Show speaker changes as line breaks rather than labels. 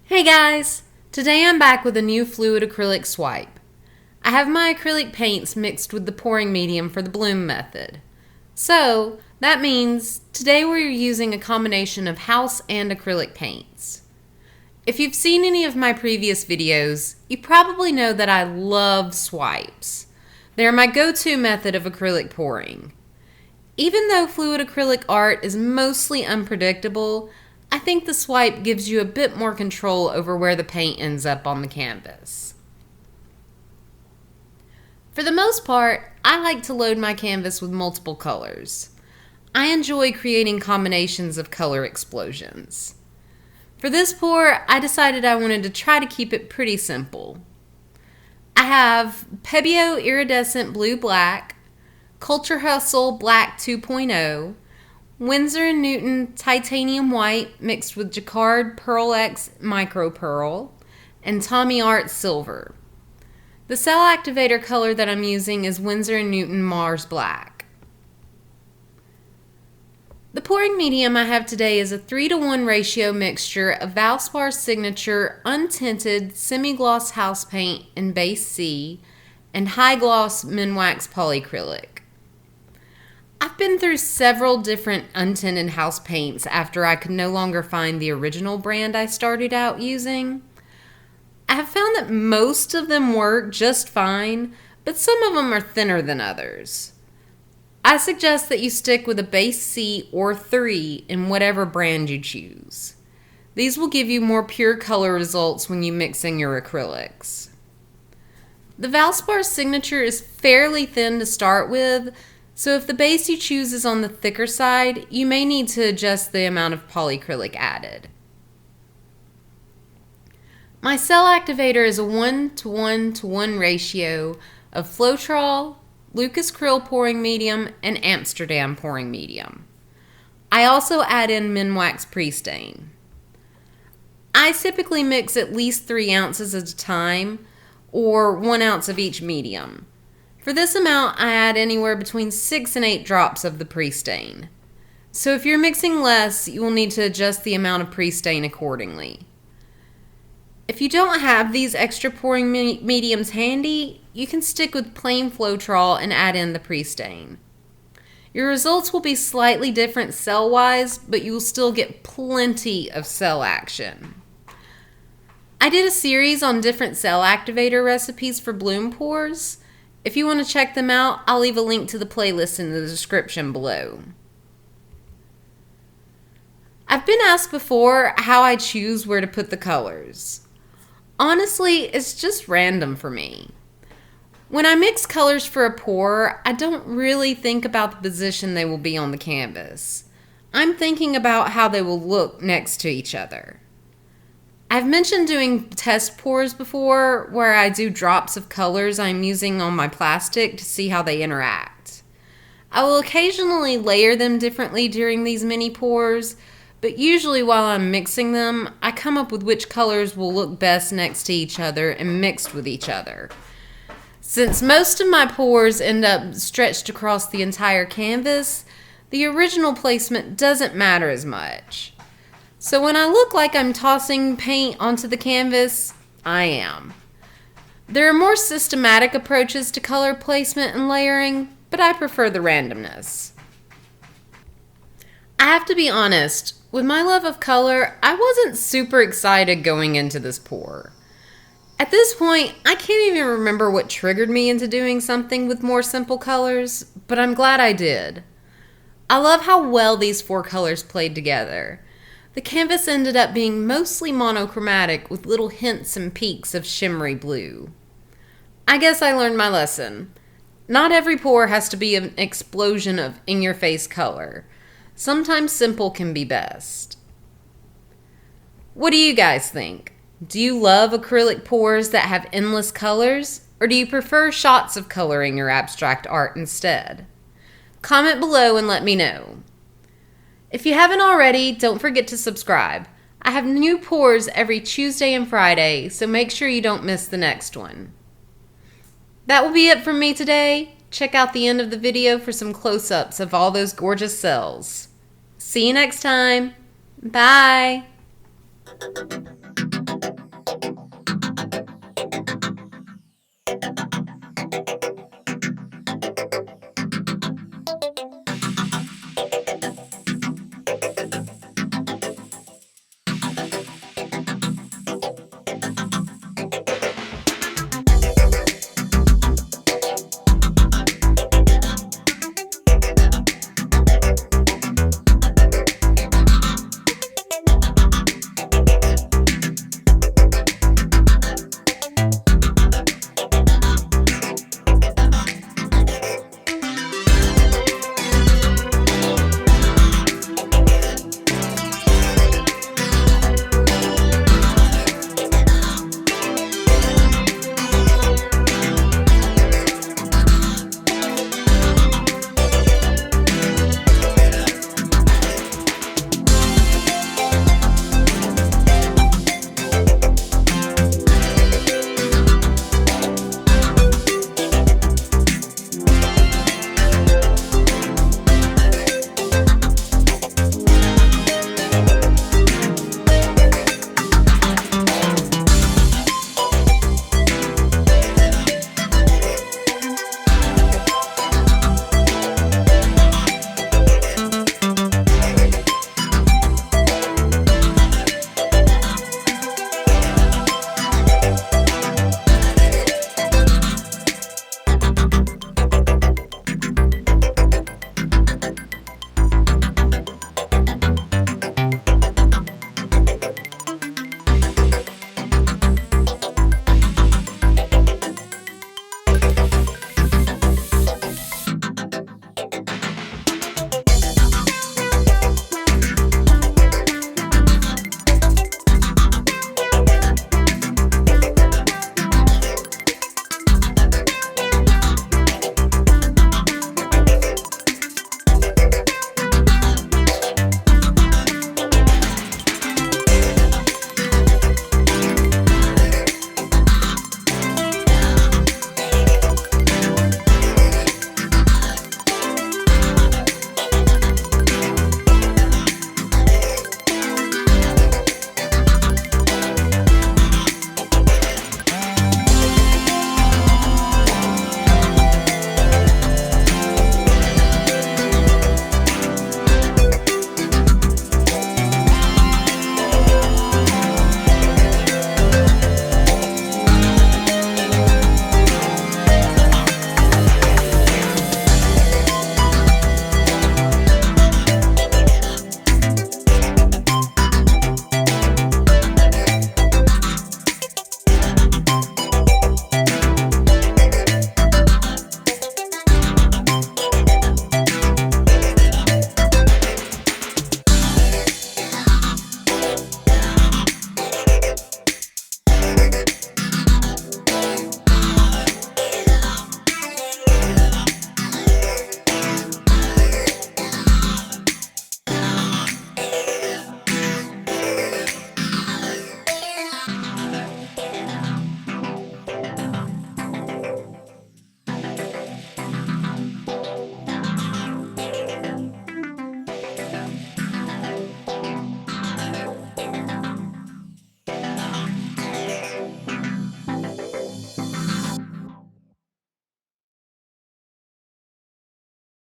Hey guys! Today I'm back with a new fluid acrylic swipe. I have my acrylic paints mixed with the pouring medium for the bloom method. So, that means today we're using a combination of house and acrylic paints. If you've seen any of my previous videos, you probably know that I love swipes. They're my go-to method of acrylic pouring. Even though fluid acrylic art is mostly unpredictable, I think the swipe gives you a bit more control over where the paint ends up on the canvas. For the most part, I like to load my canvas with multiple colors. I enjoy creating combinations of color explosions. For this pour, I decided I wanted to try to keep it pretty simple. I have Pebeo Iridescent Blue Black, Culture Hustle Black 2.0, Winsor & Newton Titanium White mixed with Jacquard Pearl X Micropearl, and Tommy Art Silver. The cell activator color that I'm using is Winsor & Newton Mars Black. The pouring medium I have today is a 3:1 ratio mixture of Valspar Signature Untinted Semi-Gloss House Paint in Base C and High Gloss Minwax Polyacrylic. I've been through several different untinted house paints after I could no longer find the original brand I started out using. I have found that most of them work just fine, but some of them are thinner than others. I suggest that you stick with a base C or 3 in whatever brand you choose. These will give you more pure color results when you mix in your acrylics. The Valspar Signature is fairly thin to start with, so if the base you choose is on the thicker side, you may need to adjust the amount of polyacrylic added. My cell activator is a 1:1:1 ratio of Floetrol, Lucas Krill pouring medium, and Amsterdam pouring medium. I also add in Minwax pre-stain. I typically mix at least 3 ounces at a time, or 1 ounce of each medium. For this amount, I add anywhere between 6 and 8 drops of the pre-stain. So if you're mixing less, you will need to adjust the amount of pre-stain accordingly. If you don't have these extra pouring mediums handy, you can stick with plain Floetrol and add in the pre-stain. Your results will be slightly different cell-wise, but you will still get plenty of cell action. I did a series on different cell activator recipes for bloom pours. If you want to check them out, I'll leave a link to the playlist in the description below. I've been asked before how I choose where to put the colors. Honestly, it's just random for me. When I mix colors for a pour, I don't really think about the position they will be on the canvas. I'm thinking about how they will look next to each other. I've mentioned doing test pours before where I do drops of colors I'm using on my plastic to see how they interact. I will occasionally layer them differently during these mini pours, but usually while I'm mixing them, I come up with which colors will look best next to each other and mixed with each other. Since most of my pours end up stretched across the entire canvas, the original placement doesn't matter as much. So when I look like I'm tossing paint onto the canvas, I am. There are more systematic approaches to color placement and layering, but I prefer the randomness. I have to be honest, with my love of color, I wasn't super excited going into this pour. At this point, I can't even remember what triggered me into doing something with more simple colors, but I'm glad I did. I love how well these 4 colors played together. The canvas ended up being mostly monochromatic with little hints and peaks of shimmery blue. I guess I learned my lesson. Not every pour has to be an explosion of in-your-face color. Sometimes simple can be best. What do you guys think? Do you love acrylic pours that have endless colors, or do you prefer shots of color in your abstract art instead? Comment below and let me know. If you haven't already, don't forget to subscribe. I have new pours every Tuesday and Friday, so make sure you don't miss the next one. That will be it from me today. Check out the end of the video for some close-ups of all those gorgeous cells. See you next time. Bye.